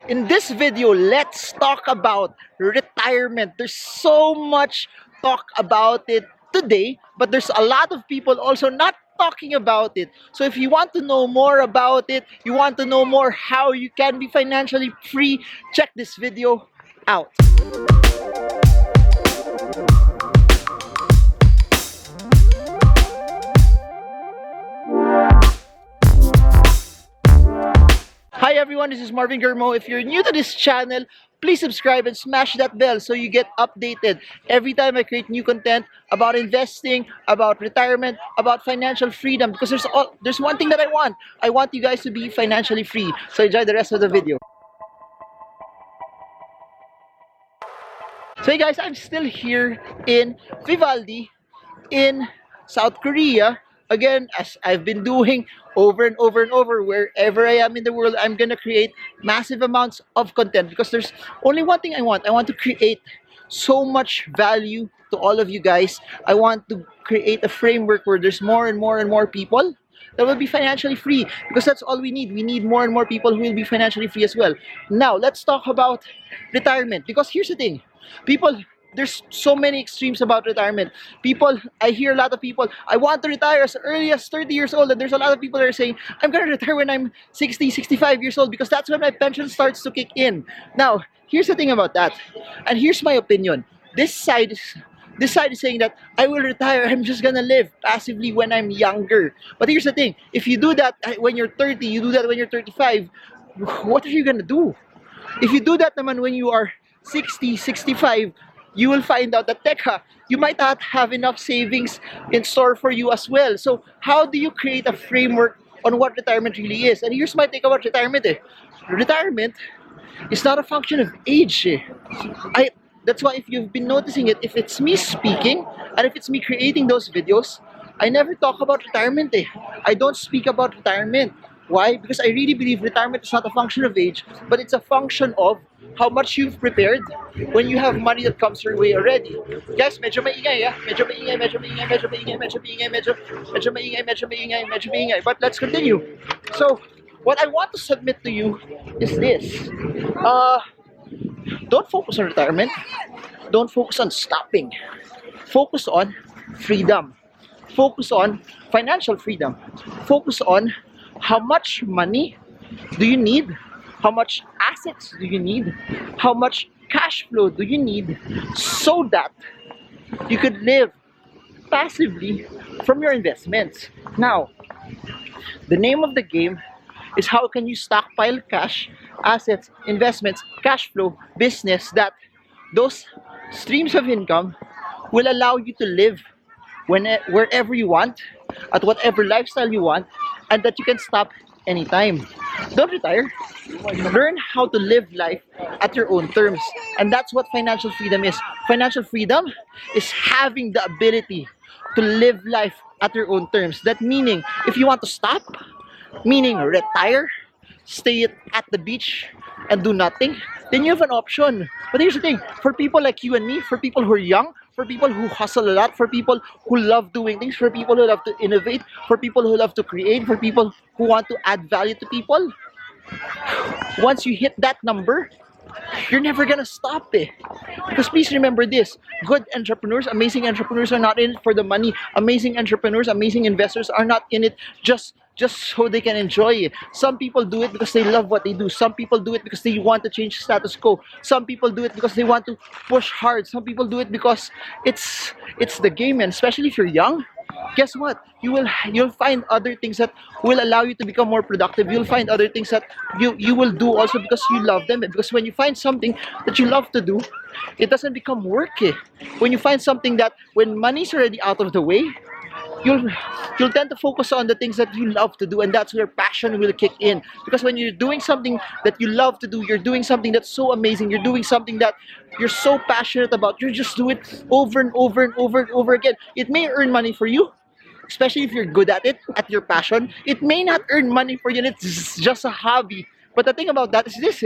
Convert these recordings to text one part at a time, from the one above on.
In this video, let's talk about retirement. There's so much talk about it today, but there's a lot of people also not talking about it. So if you want to know more about it, you want to know more how you can be financially free, check this video out. Hi everyone, this is Marvin Germo. If you're new to this channel, please subscribe and smash that bell so you get updated every time I create new content about investing, about retirement, about financial freedom. Because there's one thing that I want. I want you guys to be financially free. So enjoy the rest of the video. So hey guys, I'm still here in Vivaldi in South Korea. Again, as I've been doing over and over and over, wherever I am in the world, I'm gonna create massive amounts of content because there's only one thing I want. I want to create so much value to all of you guys. I want to create a framework where there's more and more and more people that will be financially free, because that's all we need. We need more and more people who will be financially free as well. Now, let's talk about retirement, because here's the thing. People, there's so many extremes about retirement. I hear a lot of people, I want to retire as early as 30 years old, and there's a lot of people that are saying, I'm going to retire when I'm 60, 65 years old because that's when my pension starts to kick in. Now, here's the thing about that, and here's my opinion. This side is saying that I will retire, I'm just gonna live passively when I'm younger. But here's the thing, if you do that when you're 30, you do that when you're 35, what are you gonna do? If you do that naman when you are 60, 65, you will find out that teka, you might not have enough savings in store for you as well. So how do you create a framework on what retirement really is? And here's my take about retirement. Retirement is not a function of age. That's why if you've been noticing it, if it's me speaking and if it's me creating those videos, I never talk about retirement. I don't speak about retirement. Why? Because I really believe retirement is not a function of age, but it's a function of how much you've prepared when you have money that comes your way already. Guys, medyo maingay, medyo maingay, medyo maingay, medyo maingay, medyo maingay, medyo maingay, medyo maingay, medyo maingay. But let's continue. So, what I want to submit to you is this. Don't focus on retirement. Don't focus on stopping. Focus on freedom. Focus on financial freedom. Focus on how much money do you need? How much assets do you need? How much cash flow do you need so that you could live passively from your investments? Now, the name of the game is how can you stockpile cash, assets, investments, cash flow, business, that those streams of income will allow you to live wherever you want, at whatever lifestyle you want, and that you can stop anytime. Don't retire. Learn how to live life at your own terms. And that's what financial freedom is. Financial freedom is having the ability to live life at your own terms. That meaning, if you want to stop, meaning retire, stay at the beach and do nothing, then you have an option. But here's the thing, for people like you and me, for people who are young, for people who hustle a lot, for people who love doing things, for people who love to innovate, for people who love to create, for people who want to add value to people, once you hit that number, you're never gonna stop it. Because please remember this, good entrepreneurs, amazing entrepreneurs are not in it for the money. Amazing entrepreneurs, amazing investors are not in it just so they can enjoy it. Some people do it because they love what they do. Some people do it because they want to change status quo. Some people do it because they want to push hard. Some people do it because it's the game. And especially if you're young, guess what? You'll find other things that will allow you to become more productive. You'll find other things that you will do also because you love them. Because when you find something that you love to do, it doesn't become work. When you find something that when money's already out of the way, you'll tend to focus on the things that you love to do, and that's where passion will kick in. Because when you're doing something that you love to do, you're doing something that's so amazing, you're doing something that you're so passionate about, you just do it over and over and over and over again. It may earn money for you, especially if you're good at it, at your passion. It may not earn money for you, and it's just a hobby. But the thing about that is this,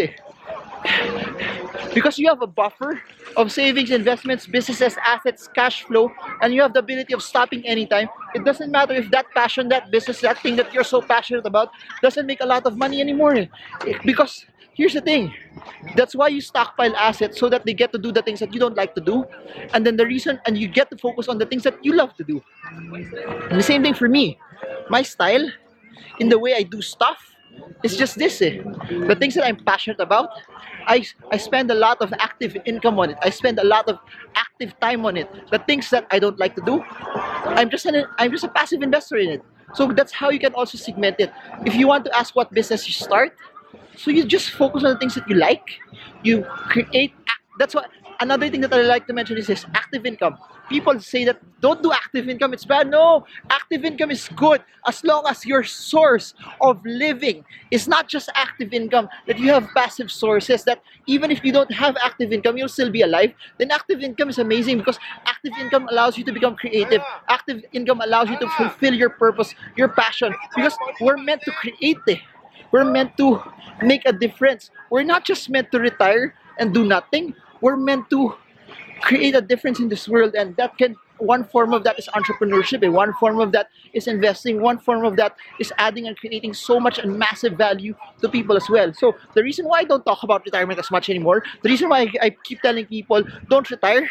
because you have a buffer of savings, investments, businesses, assets, cash flow, and you have the ability of stopping anytime, it doesn't matter if that passion, that business, that thing that you're so passionate about doesn't make a lot of money anymore. Because here's the thing. That's why you stockpile assets, so that they get to do the things that you don't like to do, and then the reason, and you get to focus on the things that you love to do. And the same thing for me. My style, in the way I do stuff, is just this. The things that I'm passionate about, I spend a lot of active income on it. I spend a lot of active time on it. The things that I don't like to do, I'm just a passive investor in it. So that's how you can also segment it. If you want to ask what business you start, so you just focus on the things that you like. You create. That's what another thing that I like to mention is this active income. People say that don't do active income, it's bad. No, active income is good as long as your source of living is not just active income, that you have passive sources, that even if you don't have active income, you'll still be alive. Then active income is amazing, because active income allows you to become creative. Active income allows you to fulfill your purpose, your passion, because we're meant to create it. We're meant to make a difference. We're not just meant to retire and do nothing. We're meant to create a difference in this world, and that can, one form of that is entrepreneurship, and one form of that is investing, one form of that is adding and creating so much and massive value to people as well. So the reason why I don't talk about retirement as much anymore, the reason why I keep telling people don't retire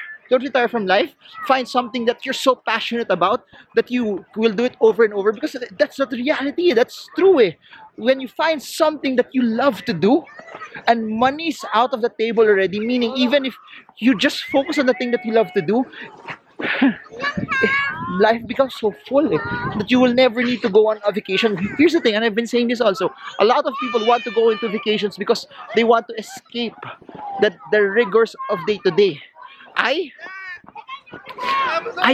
from life, find something that you're so passionate about that you will do it over and over, because that's not the reality. That's true. When you find something that you love to do, and money's out of the table already, meaning even if you just focus on the thing that you love to do, life becomes so full that you will never need to go on a vacation. Here's the thing, and I've been saying this also, a lot of people want to go into vacations because they want to escape the rigors of day to day. I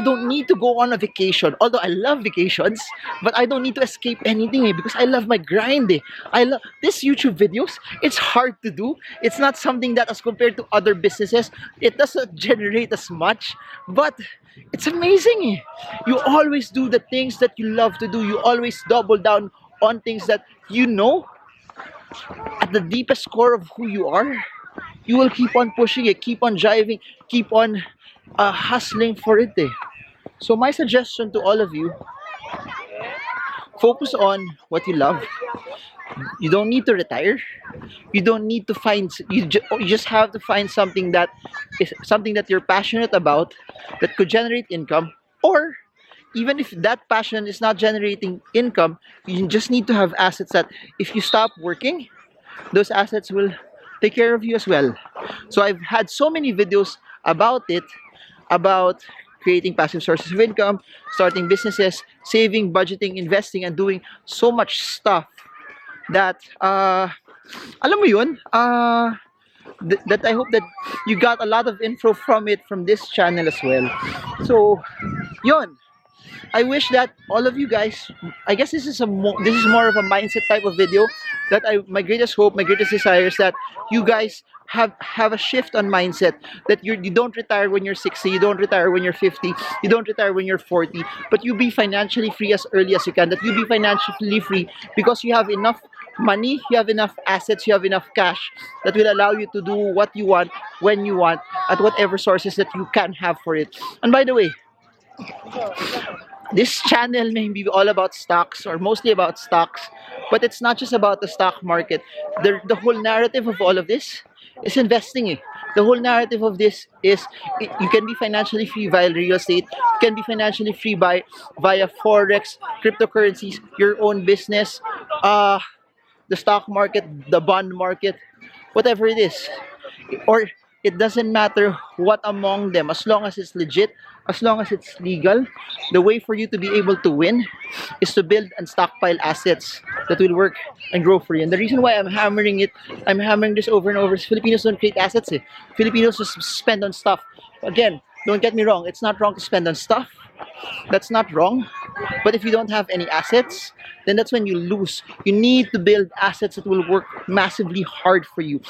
don't need to go on a vacation, although I love vacations, but I don't need to escape anything because I love my grind. I love these YouTube videos. It's hard to do. It's not something that, as compared to other businesses, it doesn't generate as much, but it's amazing. You always do the things that you love to do. You always double down on things that you know at the deepest core of who you are. You will keep on pushing it, keep on driving, keep on hustling for it. So my suggestion to all of you, focus on what you love. You don't need to retire. You don't need to find, you just have to find something that is something that you're passionate about, that could generate income. Or even if that passion is not generating income, you just need to have assets that if you stop working, those assets will take care of you as well. So I've had so many videos about it, about creating passive sources of income, starting businesses, saving, budgeting, investing, and doing so much stuff that alam mo yun, that I hope that you got a lot of info from it, from this channel as well. So yun, I wish that all of you guys, I guess this is more of a mindset type of video, that my greatest hope, my greatest desire is that you guys have a shift on mindset, that you don't retire when you're 60, you don't retire when you're 50, you don't retire when you're 40, but you be financially free as early as you can, that you be financially free because you have enough money, you have enough assets, you have enough cash that will allow you to do what you want, when you want, at whatever sources that you can have for it. And by the way, this channel may be all about stocks, or mostly about stocks, but it's not just about the stock market. The whole narrative of all of this is investing. The whole narrative of this is you can be financially free via real estate, you can be financially free via forex, cryptocurrencies, your own business, the stock market, the bond market, whatever it is. Or it doesn't matter what among them, as long as it's legit, as long as it's legal. The way for you to be able to win is to build and stockpile assets that will work and grow for you. And the reason why I'm hammering this over and over, is Filipinos don't create assets. Filipinos just spend on stuff. Again, don't get me wrong, it's not wrong to spend on stuff. That's not wrong. But if you don't have any assets, then that's when you lose. You need to build assets that will work massively hard for you.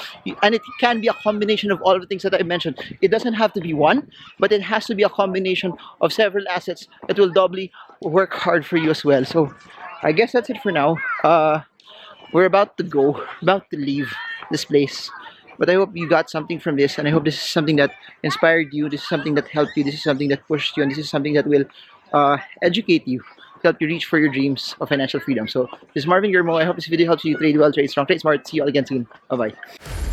And it can be a combination of all of the things that I mentioned. It doesn't have to be one, but it has to be a combination of several assets that will doubly work hard for you as well. So I guess that's it for now. We're about to go, about to leave this place. But I hope you got something from this, and I hope this is something that inspired you, this is something that helped you, this is something that pushed you, and this is something that will educate you to help you reach for your dreams of financial freedom. So this is Marvin Germo. I hope this video helps you trade well, trade strong, trade smart. See you all again soon. Bye bye.